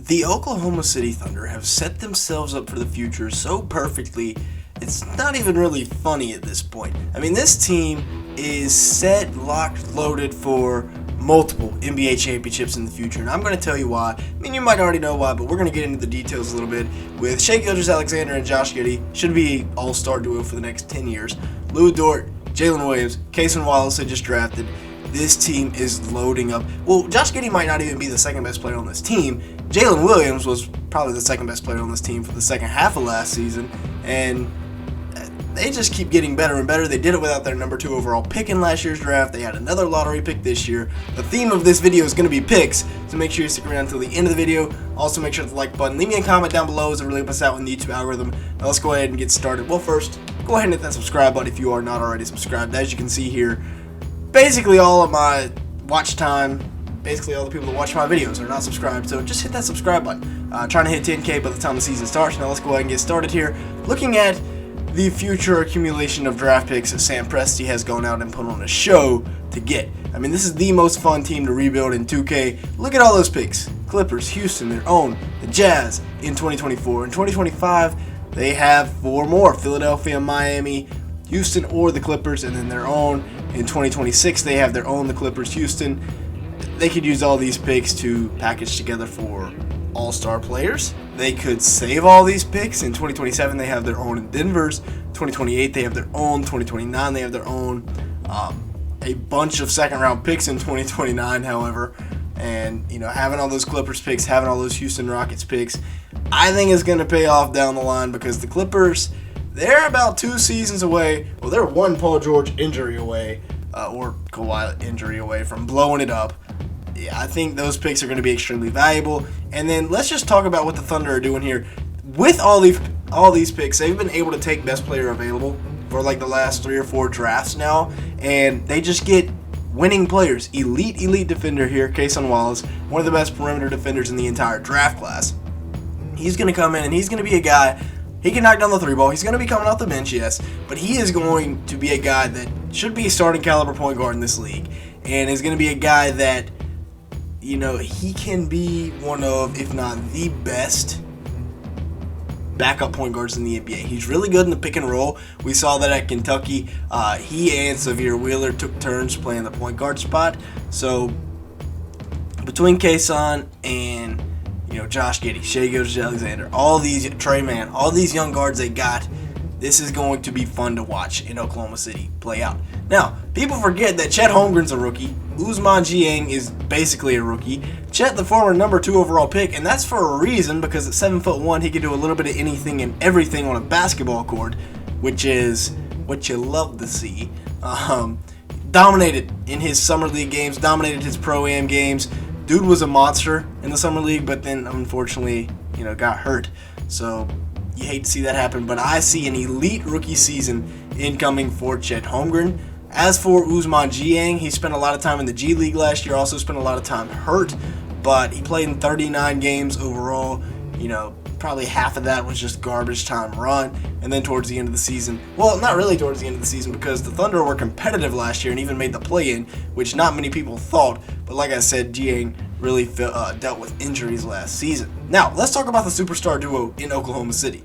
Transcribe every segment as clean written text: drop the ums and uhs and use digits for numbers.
The Oklahoma City Thunder have set themselves up for the future so perfectly, it's not even really funny at this point. I mean, this team is set, locked, loaded for multiple NBA championships in the future, and I'm going to tell you why. I mean, you might already know why, but we're going to get into the details a little bit with Shai Gilgeous Alexander and Josh Giddey. Should be an all-star duo for the next 10 years. Lou Dort, Jalen Williams, Cason Wallace they just drafted. This team is loading up. Well, Josh Giddey might not even be the second best player on this team. Jalen Williams was probably the second best player on this team for the second half of last season, and they just keep getting better and better. They did it without their number 2 overall pick in last year's draft. They had another lottery pick this year. The theme of this video is going to be picks, so make sure you stick around until the end of the video. Also, make sure to hit the like button. Leave me a comment down below as it really puts out in the YouTube algorithm. Now, let's go ahead and get started. Well, first, go ahead and hit that subscribe button if you are not already subscribed. As you can see here, basically all of my watch time, basically all the people that watch my videos are not subscribed, so just hit that subscribe button. Trying to hit 10K by the time the season starts. Now let's go ahead and get started here. Looking at the future accumulation of draft picks that Sam Presti has gone out and put on a show to get. I mean, this is the most fun team to rebuild in 2K. Look at all those picks. Clippers, Houston, their own. The Jazz in 2024. In 2025, they have 4 more. Philadelphia, Miami, Houston, or the Clippers, and then their own. In 2026, they have their own, the Clippers, Houston. They could use all these picks to package together for all-star players. They could save all these picks. In 2027, they have their own in Denver's. 2028, they have their own. 2029, they have their own. A bunch of second-round picks in 2029, however. And, having all those Clippers picks, having all those Houston Rockets picks, I think is going to pay off down the line because the Clippers, they're about 2 seasons away. Well, they're one Paul George injury away, or Kawhi injury away from blowing it up. Yeah, I think those picks are going to be extremely valuable. And then let's just talk about what the Thunder are doing here. With all these picks, they've been able to take best player available for like the last 3 or 4 drafts now, and they just get winning players. Elite defender here, Cason Wallace, one of the best perimeter defenders in the entire draft class. He's going to come in and he's going to be a guy. He can knock down the 3 ball. He's going to be coming off the bench, yes, but he is going to be a guy that should be a starting caliber point guard in this league, and is going to be a guy that, he can be one of, if not the best backup point guards in the NBA. He's really good in the pick and roll. We saw that at Kentucky. He and Severe Wheeler took turns playing the point guard spot. So between Cason and Josh Giddey, Shai Gilgeous Alexander, all these Trey Mann, all these young guards they got, this is going to be fun to watch in Oklahoma City play out. Now, people forget that Chet Holmgren's a rookie. Ousmane Dieng is basically a rookie. Chet, the former number 2 overall pick, and that's for a reason because at 7'1", he can do a little bit of anything and everything on a basketball court, which is what you love to see. Dominated in his summer league games, dominated his pro-am games. Dude was a monster in the summer league, but then unfortunately, got hurt. So you hate to see that happen, but I see an elite rookie season incoming for Chet Holmgren. As for Ousmane Dieng, he spent a lot of time in the G League last year, also spent a lot of time hurt, but he played in 39 games overall. Probably half of that was just garbage time run, and then towards the end of the season, well, not really towards the end of the season because the Thunder were competitive last year and even made the play-in, which not many people thought, but like I said, Dieng really dealt with injuries last season. Now, let's talk about the superstar duo in Oklahoma City.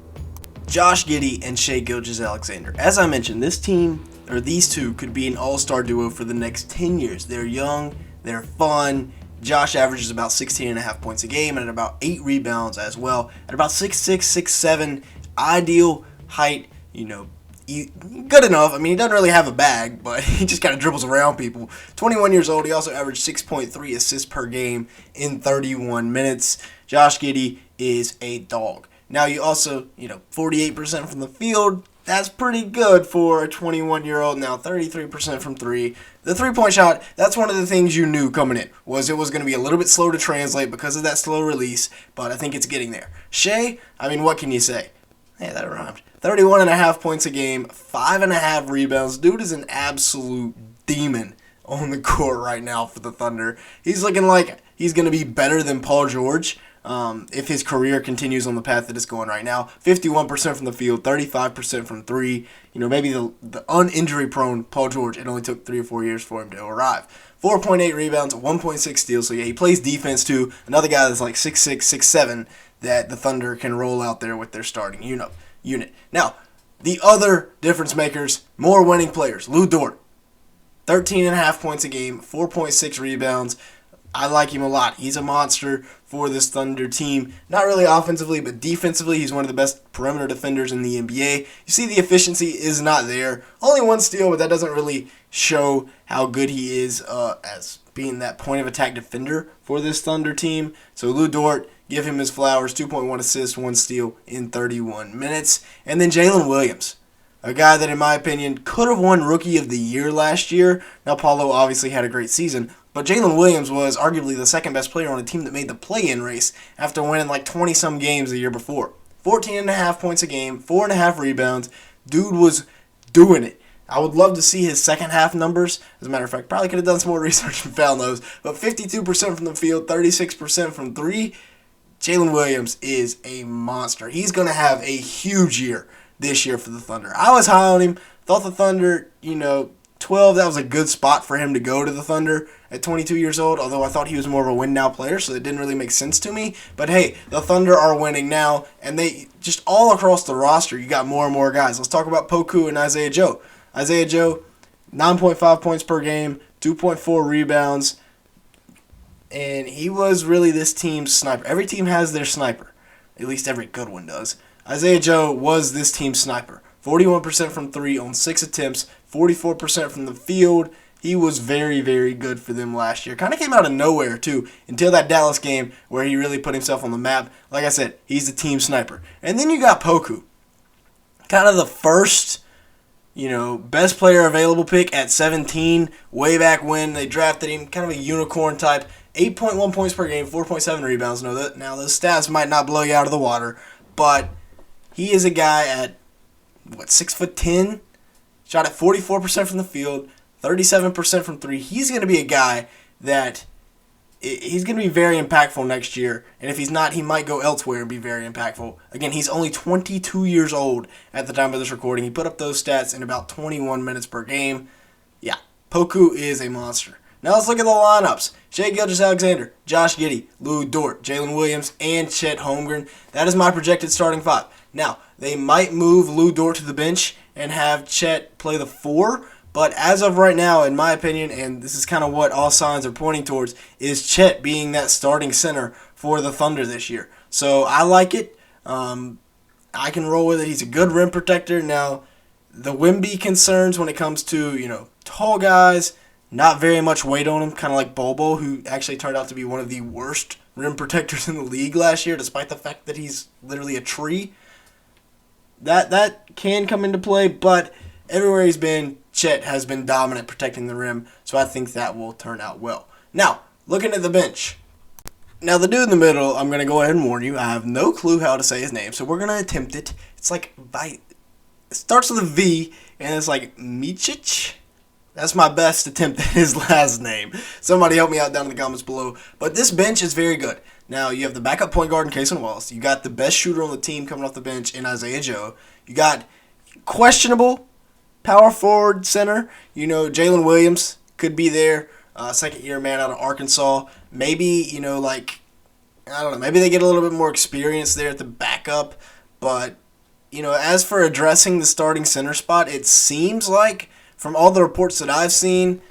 Josh Giddey and Shai Gilgeous Alexander. As I mentioned, these two could be an all-star duo for the next 10 years. They're young, they're fun. Josh averages about 16.5 points a game and about 8 rebounds as well. At about 6'6", 6'7", ideal height, good enough. I mean, he doesn't really have a bag, but he just kind of dribbles around people. 21 years old, he also averaged 6.3 assists per game in 31 minutes. Josh Giddey is a dog. Now, you also, 48% from the field. That's pretty good for a 21-year-old. Now, 33% from 3. The three-point shot, that's one of the things you knew coming in, was it was going to be a little bit slow to translate because of that slow release, but I think it's getting there. Shai, what can you say? Hey, that rhymed. 31.5 points a game, 5.5 rebounds. Dude is an absolute demon on the court right now for the Thunder. He's looking like he's going to be better than Paul George. if his career continues on the path that it's going right now. 51% from the field, 35% from three. Maybe the uninjury prone Paul George, it only took 3 or 4 years for him to arrive. 4.8 rebounds, 1.6 steals. So, yeah, he plays defense, too. Another guy that's like 6'6", 6'7", that the Thunder can roll out there with their starting unit. Now, the other difference makers, more winning players. Lu Dort, 13.5 points a game, 4.6 rebounds. I like him a lot. He's a monster for this Thunder team. Not really offensively, but defensively, he's one of the best perimeter defenders in the NBA. You see the efficiency is not there. Only 1 steal, but that doesn't really show how good he is as being that point of attack defender for this Thunder team. So Lu Dort, give him his flowers. 2.1 assists, 1 steal in 31 minutes. And then Jalen Williams, a guy that, in my opinion, could have won Rookie of the Year last year. Now, Paulo obviously had a great season, but Jalen Williams was arguably the second best player on a team that made the play-in race after winning like 20-some games the year before. 14.5 points a game, 4.5 rebounds. Dude was doing it. I would love to see his second half numbers. As a matter of fact, probably could have done some more research and found those. But 52% from the field, 36% from three. Jalen Williams is a monster. He's going to have a huge year this year for the Thunder. I was high on him. Thought the Thunder, 12, that was a good spot for him to go to the Thunder at 22 years old, although I thought he was more of a win-now player, so it didn't really make sense to me. But hey, the Thunder are winning now, and they just all across the roster, you got more and more guys. Let's talk about Poku and Isaiah Joe. Isaiah Joe, 9.5 points per game, 2.4 rebounds, and he was really this team's sniper. Every team has their sniper. At least every good one does. Isaiah Joe was this team's sniper. 41% from three on 6 attempts, 44% from the field. He was very, very good for them last year. Kind of came out of nowhere, too, until that Dallas game where he really put himself on the map. Like I said, he's the team sniper. And then you got Poku. Kind of the first, best player available pick at 17, way back when they drafted him. Kind of a unicorn type. 8.1 points per game, 4.7 rebounds. Now, those stats might not blow you out of the water, but he is a guy at 6'10", shot at 44% from the field, 37% from three. He's going to be a guy that he's going to be very impactful next year. And if he's not, he might go elsewhere and be very impactful. Again, he's only 22 years old at the time of this recording. He put up those stats in about 21 minutes per game. Yeah, Poku is a monster. Now let's look at the lineups. Shai Gilgeous Alexander, Josh Giddey, Lu Dort, Jalen Williams, and Chet Holmgren. That is my projected starting 5. Now, they might move Lu Dort to the bench and have Chet play the 4, but as of right now, in my opinion, and this is kind of what all signs are pointing towards, is Chet being that starting center for the Thunder this year. So I like it. I can roll with it. He's a good rim protector. Now, the Wemby concerns when it comes to, tall guys, not very much weight on him, kind of like Bobo, who actually turned out to be one of the worst rim protectors in the league last year, despite the fact that he's literally a tree. That can come into play, but everywhere he's been, Chet has been dominant protecting the rim, so I think that will turn out well. Now, looking at the bench. Now, the dude in the middle, I'm going to go ahead and warn you, I have no clue how to say his name, so we're going to attempt it. It's like, it starts with a V, and it's like Micic. That's my best attempt at his last name. Somebody help me out down in the comments below. But this bench is very good. Now, you have the backup point guard in Cason Wallace. You got the best shooter on the team coming off the bench in Isaiah Joe. You got questionable power forward center. Jalen Williams could be there. Second-year man out of Arkansas. Maybe, I don't know. Maybe they get a little bit more experience there at the backup. But, as for addressing the starting center spot, it seems like from all the reports that I've seen,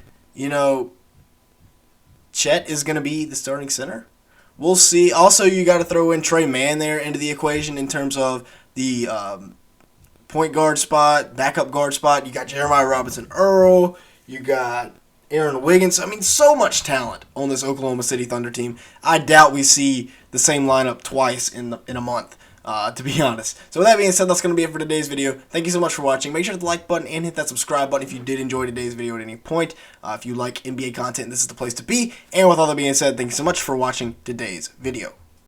Chet is going to be the starting center. We'll see. Also, you got to throw in Trey Mann there into the equation in terms of the point guard spot, backup guard spot. You got Jeremiah Robinson-Earl. You got Aaron Wiggins. I mean, so much talent on this Oklahoma City Thunder team. I doubt we see the same lineup twice in a month. To be honest. So with that being said, that's going to be it for today's video. Thank you so much for watching. Make sure to hit the like button and hit that subscribe button if you did enjoy today's video at any point. If you like NBA content, this is the place to be. And with all that being said, thank you so much for watching today's video.